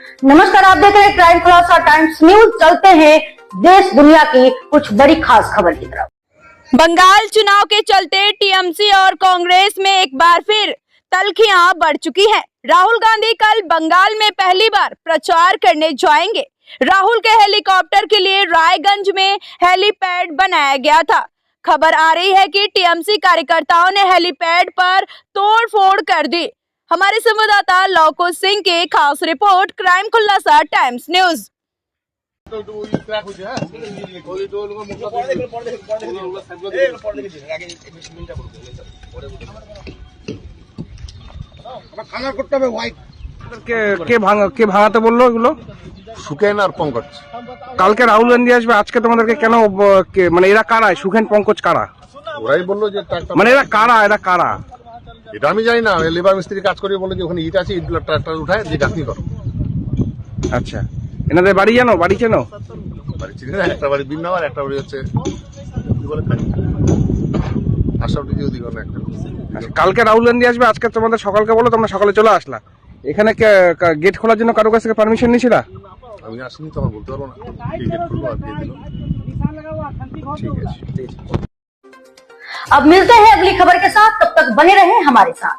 नमस्कार, आप देख रहे हैं क्राइम खुलासा टाइम्स न्यूज। चलते हैं देश दुनिया की कुछ बड़ी खास खबर की तरफ। बंगाल चुनाव के चलते टीएमसी और कांग्रेस में एक बार फिर तल्खियां बढ़ चुकी हैं। राहुल गांधी कल बंगाल में पहली बार प्रचार करने जाएंगे। राहुल के हेलीकॉप्टर के लिए रायगंज में हेलीपैड बनाया गया था। खबर आ रही है कि टीएमसी कार्यकर्ताओं ने हेलीपैड पर तोड़फोड़ कर दी। हमारे संवाददाता लौको सिंह की खास रिपोर्ट, क्राइम खुलासा टाइम्स न्यूज। কে ভাঙাতে বললো এগুলো? সুখেন আর পঙ্কজ। কালকে রাহুল গান্ধী আসবে, আজকে তোমাদেরকে কেন মানে এরা কারা? সুখেন পঙ্কজ কারা? ওরাই বললো যে মানে এরা কারা? এটা আমি জানি না। লেবার মিস্ত্রি কাজ করে বলে যে ওখানে ইট আছে, ইট ট্রাক্টর উঠায় যে গাঁথনি করো। আচ্ছা, এনাদের বাড়ি জানো? বাড়ি চেনো? বাড়ি চিনি না, একটা বাড়ি বিন্নাবার, একটা বাড়ি হচ্ছে কি বলে আশরাফ ডিজি ওদিকে একটা। কালকে রাহুল গান্ধী আসবে, আজকে তোমাদের সকালকে বলো, তোমরা সকালে চলে আসলা। এখানে গেট খোলার জন্য কারো কাছ থেকে পারমিশন নিয়েছিলা? আমি আসিনি তো, আমার বলতে পারবো না। টিকিট খুলবো আর দিয়ে দিল। ঠিক আছে। अब मिलते हैं अगली खबर के साथ, तब तक बने रहें हमारे साथ।